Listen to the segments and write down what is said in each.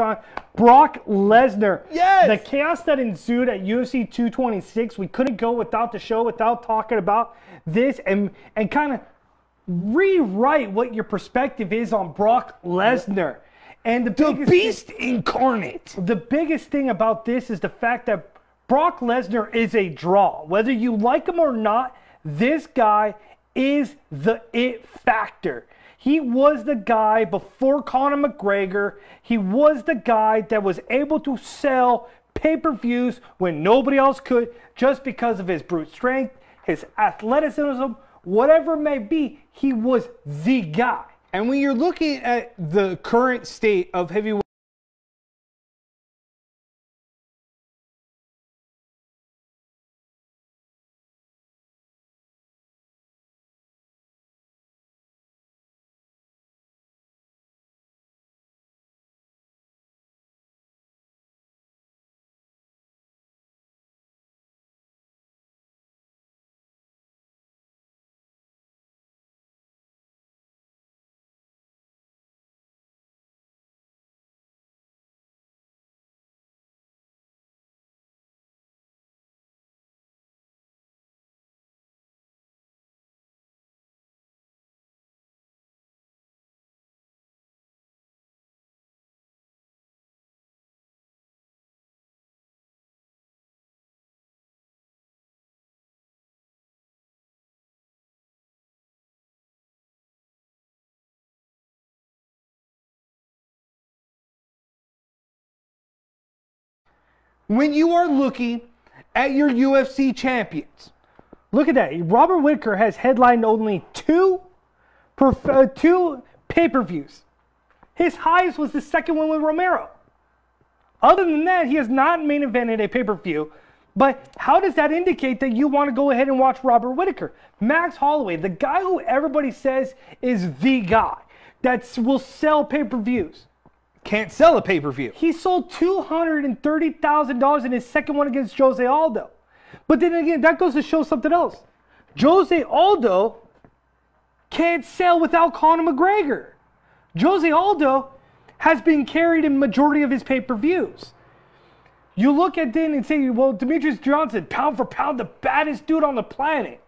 on Brock Lesnar. Yes! The chaos that ensued at UFC 226, we couldn't go without the show, without talking about this and kind of rewrite what your perspective is on Brock Lesnar. And the beast incarnate. The biggest thing about this is the fact that Brock Lesnar is a draw. Whether you like him or not, this guy is the it factor. He was the guy before Conor McGregor. He was the guy that was able to sell pay-per-views when nobody else could, just because of his brute strength, his athleticism, whatever it may be. He was the guy. And when you're looking at the current state of heavyweight, when you are looking at your UFC champions, look at that. Robert Whittaker has headlined only two pay-per-views. His highest was the second one with Romero. Other than that, he has not main evented a pay-per-view. But how does that indicate that you want to go ahead and watch Robert Whittaker? Max Holloway, the guy who everybody says is the guy that will sell pay-per-views, can't sell a pay-per-view. He sold $230,000 in his second one against Jose Aldo. But then again, that goes to show something else. Jose Aldo can't sell without Conor McGregor. Jose Aldo has been carried in majority of his pay-per-views. You look at then and say, well, Demetrius Johnson, pound for pound, the baddest dude on the planet.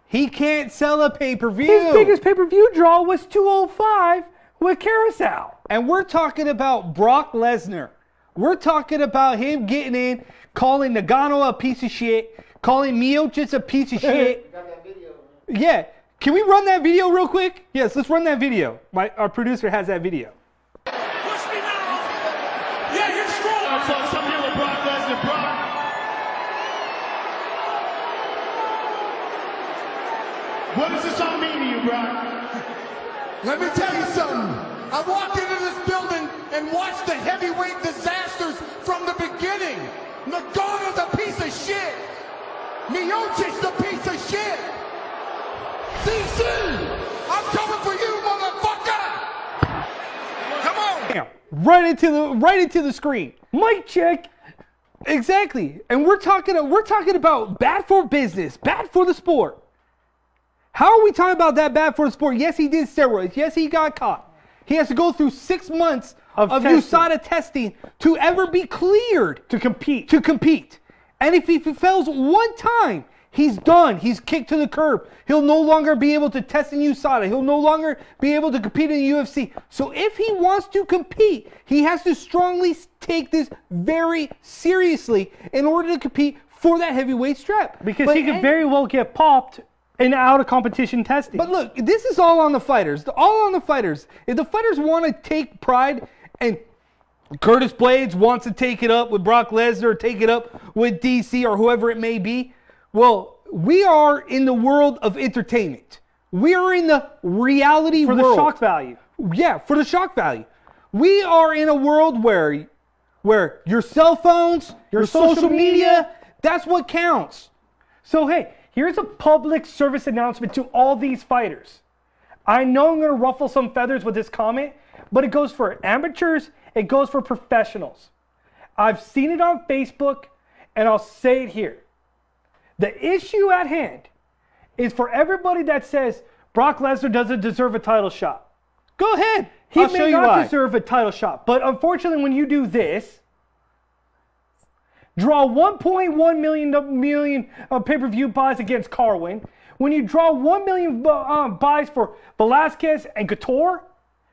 He can't sell a pay-per-view. His biggest pay-per-view draw was 205 with Carousel. And we're talking about Brock Lesnar. We're talking about him getting in, calling Nagano a piece of shit, calling Miocic a piece of shit. Got that video. Yeah. Can we run that video real quick? Yes, let's run that video. Our producer has that video. Push me now. Yeah, you're strong. So something with Brock Lesnar. Brock. What does this all mean to you, Brock? Let me tell you something. I walked into this building and watched the heavyweight disasters from the beginning. Nagano's a piece of shit. Miocic's a piece of shit. DC, I'm coming for you, motherfucker. Come on. Damn. Right into the screen. Mic check. Exactly. And we're talking about bad for business, bad for the sport. How are we talking about that bad for the sport? Yes, he did steroids. Yes, he got caught. He has to go through 6 months of USADA testing to ever be cleared to compete. And if he fails one time, he's done. He's kicked to the curb. He'll no longer be able to test in USADA. He'll no longer be able to compete in the UFC. So if he wants to compete, he has to strongly take this very seriously in order to compete for that heavyweight strap. Because he could very well get popped and out of competition testing. But look, this is all on the fighters. All on the fighters. If the fighters want to take pride, and Curtis Blades wants to take it up with Brock Lesnar, or take it up with DC or whoever it may be, well, we are in the world of entertainment. We are in the reality world. For the shock value. Yeah, for the shock value. We are in a world where your cell phones, your social media, that's what counts. So, hey, here's a public service announcement to all these fighters. I know I'm going to ruffle some feathers with this comment, but it goes for amateurs, it goes for professionals. I've seen it on Facebook, and I'll say it here. The issue at hand is for everybody that says Brock Lesnar doesn't deserve a title shot. Go ahead. He may not deserve a title shot, but unfortunately, when you do this, draw 1.1 million pay-per-view buys against Carwin. When you draw 1 million buys for Velasquez and Couture,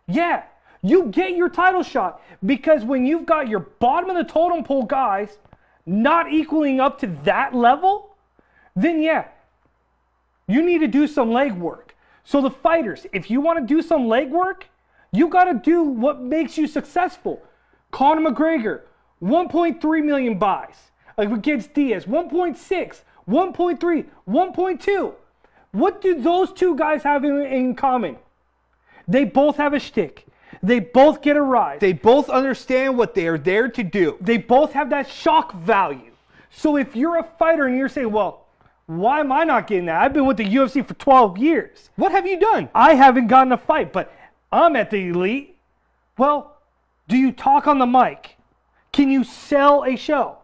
yeah, you get your title shot. Because when you've got your bottom of the totem pole guys not equaling up to that level, then yeah, you need to do some legwork. So the fighters, if you want to do some legwork, you got to do what makes you successful. Conor McGregor, 1.3 million buys against Diaz, 1.6, 1.3, 1.2. What do those two guys have in common? They both have a shtick. They both get a rise. They both understand what they are there to do. They both have that shock value. So if you're a fighter and you're saying, well, why am I not getting that? I've been with the UFC for 12 years. What have you done? I haven't gotten a fight, but I'm at the elite. Well, do you talk on the mic? Can you sell a show?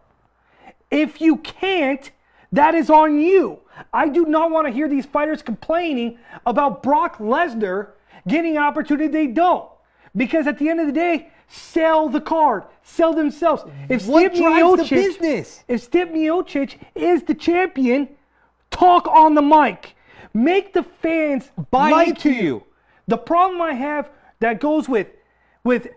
If you can't, that is on you. I do not want to hear these fighters complaining about Brock Lesnar getting an opportunity they don't. Because at the end of the day, sell the card, sell themselves. What drives the business? If Stipe Miocic is the champion, talk on the mic. Make the fans buy into you. The problem I have that goes with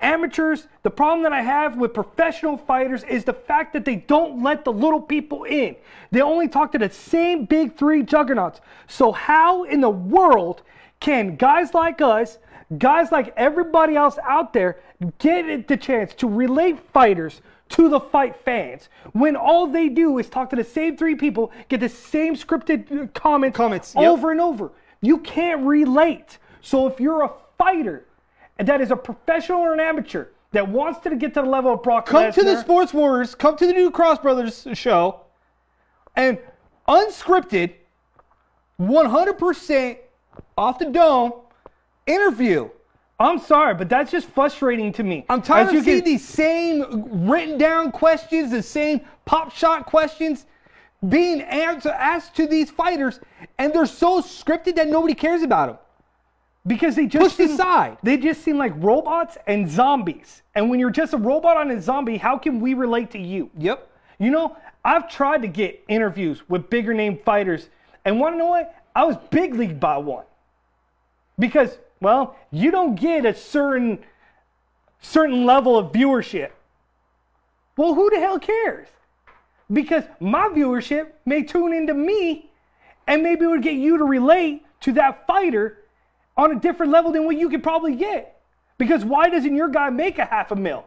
amateurs, the problem that I have with professional fighters is the fact that they don't let the little people in. They only talk to the same big three juggernauts. So how in the world can guys like us, guys like everybody else out there, get the chance to relate fighters to the fight fans when all they do is talk to the same three people, get the same scripted comments over and over? You can't relate. So if you're a fighter that is a professional or an amateur that wants to get to the level of Brock Lesnar, come to the Sports Wars, come to the new Cross Brothers show, and unscripted, 100% off the dome interview. I'm sorry, but that's just frustrating to me. I'm tired of seeing these same written down questions, the same pop shot questions being asked to these fighters, and they're so scripted that nobody cares about them. Because they just They just seem like robots and zombies. And when you're just a robot and a zombie, how can we relate to you? Yep. You know, I've tried to get interviews with bigger name fighters, and want to know what? I was big leagued by one. Because, well, you don't get a certain level of viewership. Well, who the hell cares? Because my viewership may tune into me, and maybe it would get you to relate to that fighter on a different level than what you could probably get. Because why doesn't your guy make $500,000?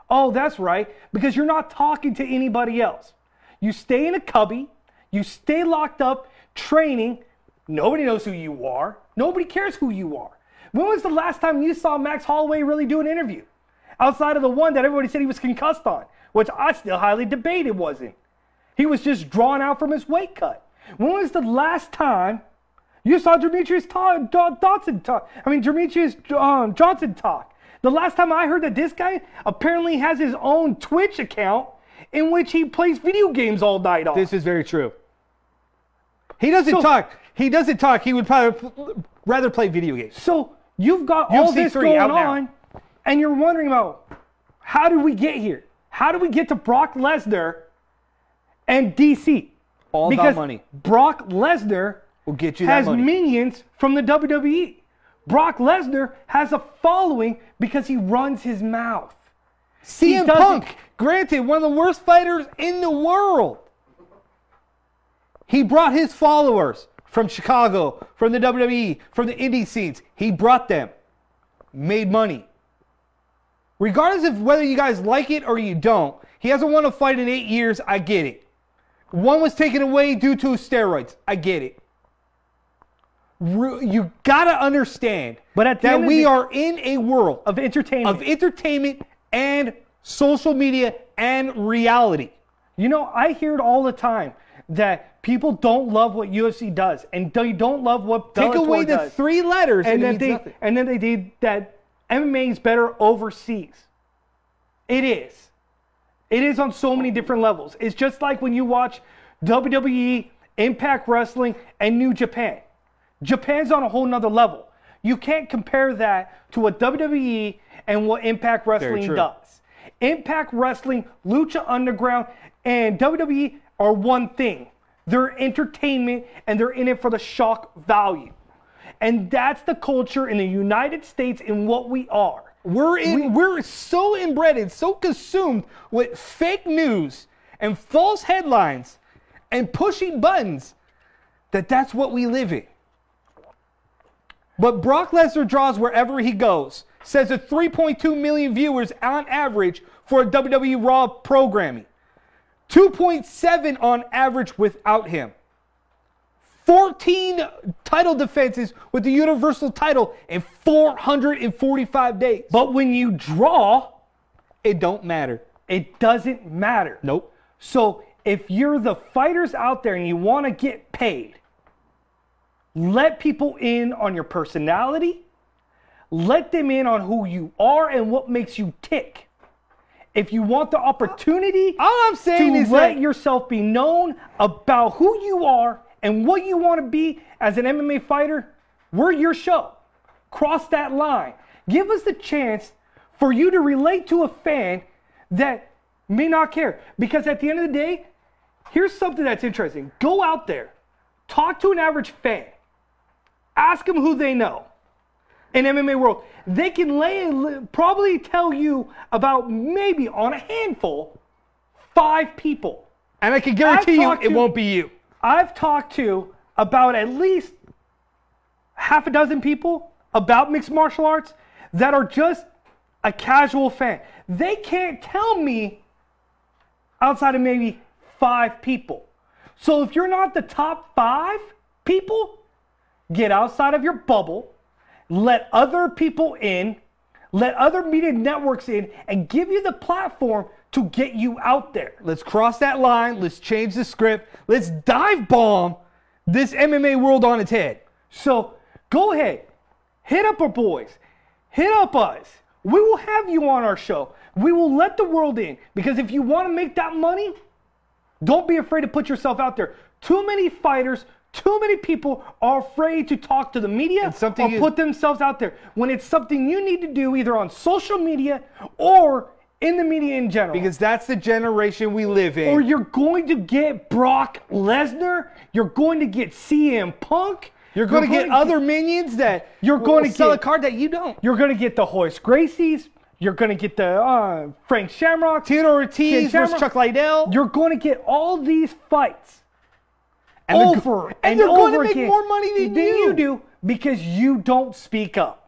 Oh, that's right. Because you're not talking to anybody else. You stay in a cubby. You stay locked up, training. Nobody knows who you are. Nobody cares who you are. When was the last time you saw Max Holloway really do an interview? Outside of the one that everybody said he was concussed on, which I still highly debate it wasn't. He was just drawn out from his weight cut. When was the last time you saw Demetrius Johnson talk? The last time I heard that this guy apparently has his own Twitch account in which he plays video games all night on. This is very true. He doesn't talk. He doesn't talk. He would probably rather play video games. So you've got all this going on, and you're wondering about, how did we get here? How do we get to Brock Lesnar and DC? All about money. Brock Lesnar will get you that money. Has minions from the WWE. Brock Lesnar has a following because he runs his mouth. CM Punk, granted, one of the worst fighters in the world. He brought his followers from Chicago, from the WWE, from the indie scenes. He brought them. Made money. Regardless of whether you guys like it or you don't, he hasn't won a fight in 8 years. I get it. One was taken away due to steroids. I get it. You gotta understand that we are in a world of entertainment and social media and reality. You know, I hear it all the time that people don't love what UFC does, and they don't love what Bellator does. Take away the 3 letters, and then they did that. MMA is better overseas. It is. It is on so many different levels. It's just like when you watch WWE, Impact Wrestling, and New Japan. Japan's on a whole nother level. You can't compare that to what WWE and what Impact Wrestling true. does. Impact Wrestling, Lucha Underground, and WWE are one thing. They're entertainment, and they're in it for the shock value. And that's the culture in the United States and what we are. We're so inbred and so consumed with fake news and false headlines and pushing buttons that's what we live in. But Brock Lesnar draws wherever he goes. Says a 3.2 million viewers on average for a WWE Raw programming. 2.7 on average without him. 14 title defenses with the Universal title in 445 days. But when you draw, It don't matter. it doesn't matter. Nope. So if you're the fighters out there and you want to get paid, let people in on your personality. Let them in on who you are and what makes you tick. If you want the opportunity All I'm saying to is let that yourself be known about who you are and what you want to be as an MMA fighter, we're your show. Cross that line. Give us the chance for you to relate to a fan that may not care. Because at the end of the day, here's something that's interesting. Go out there. Talk to an average fan. Ask them who they know in MMA world. They can probably tell you about maybe on a handful, 5 people. and I can guarantee you it won't be you. I've talked to about at least half a dozen people about mixed martial arts that are just a casual fan. They can't tell me outside of maybe 5 people. So if you're not the top 5 people, get outside of your bubble, let other people in, let other media networks in, and give you the platform to get you out there. Let's cross that line. Let's change the script. Let's dive bomb this MMA world on its head. So go ahead, hit up our boys, hit up us. We will have you on our show. We will let the world in, because if you want to make that money, don't be afraid to put yourself out there. Too many fighters, too many people are afraid to talk to the media or put themselves out there when it's something you need to do either on social media or in the media in general. Because that's the generation we live in. Or you're going to get Brock Lesnar, you're going to get CM Punk, You're going to get other minions that you're going to sell a get card that you don't. You're going to get the Hoist Gracies. You're going to get the Frank Shamrock. Tito Ortiz versus Chuck Liddell. You're going to get all these fights and over and and they're over going to again make more money than you do because you don't speak up.